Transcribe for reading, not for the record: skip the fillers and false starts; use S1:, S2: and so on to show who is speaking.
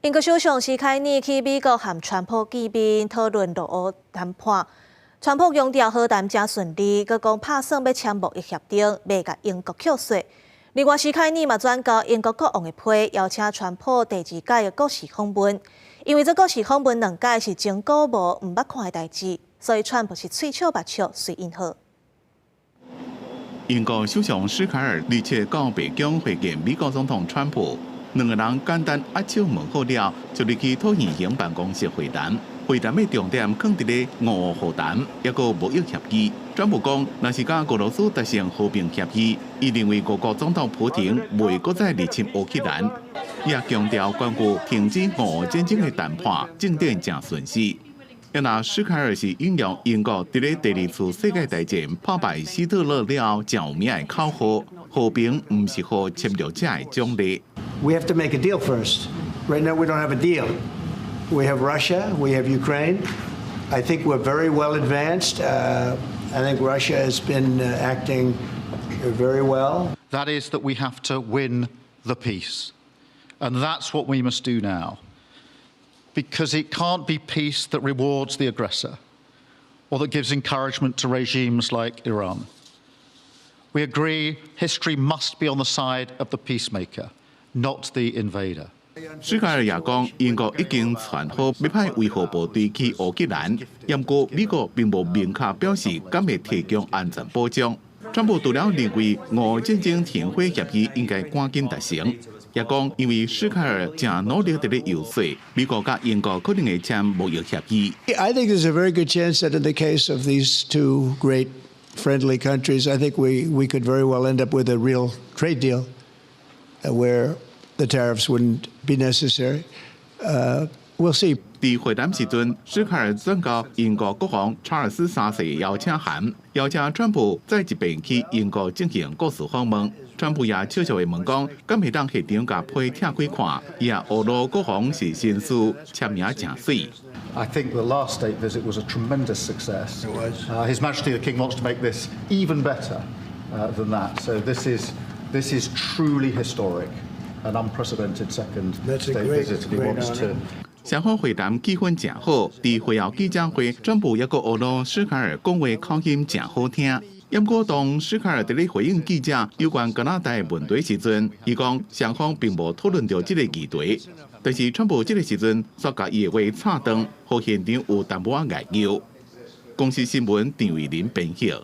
S1: 英国首相史凯尼去美国和川普见面，讨论陆俄谈判。川普强调和谈真顺利，佮讲打算要签贸易协定，未甲英国扣税。另外，史凯尼嘛转交英国国王的批，邀请川普第2届的国事访问。因为这国事访问2届是前古无唔捌看的代志，所以川普是喙笑目笑随应好。
S2: 英国首相史凯尔日前到北京会见美国总统川普，两个人简单握手问好了，就入去讨议营办公室会谈。会谈的重点放伫咧俄乌和谈，也个贸易协议。川普讲，若是甲俄罗斯达成和平协议，伊认为俄国总统普京袂搁再入侵乌克兰，也强调关于停止俄乌战争的谈判进展正顺利。也那史凯尔是引用英国伫咧第2次世界大战破败希特勒了后名的口号：和平唔是互侵略者的奖励。
S3: We have to make a deal first. Right now, we don't have a deal. We have Russia. We have Ukraine. I think we're very well advanced. I think Russia has been acting very well.
S4: That is that we have to win the peace. And that's what we must do now. Because it can't be peace that rewards the aggressor or that gives encouragement to regimes like Iran. We agree history must be on the side of the peacemaker, not the invader.
S2: 史凯尔也讲，英国已经传好要派维和部队去乌克兰，不过美国并无明确表示敢会提供安全保障。川普除了认为俄战争停火协议应该赶紧达成，也讲因为史凯尔正努力伫咧游说美国甲英国可能会签贸易协议。
S3: I think there's a very good chance that in the case of these two great friendly countries, I think we could very well end up with a real trade deal where the tariffs wouldn't be necessary. We'll see.
S2: 伫会谈时阵，史凯尔转交英国国王查尔斯3世邀请函，邀请川普再一遍去英国进行国事访问。川普也笑笑地问讲，敢会当现场甲批拆开看，也俄罗国王是绅士，签名真水。
S4: I think the last state visit was a tremendous success.
S3: It was.
S4: His Majesty the King wants to make this even better than that. So this is truly historic. An unprecedented second state visit he wants to.
S2: 双方会谈气氛正好，伫会后记者会，川普也个俄罗史凯尔讲话口音正好听。不过当史凯尔伫咧回应记者有关加拿大的问题时阵，伊讲双方并无讨论到这个议题，但是川普这个时阵煞甲伊的话插断，互现场有淡薄仔碍拗。公司新闻张伟林编写。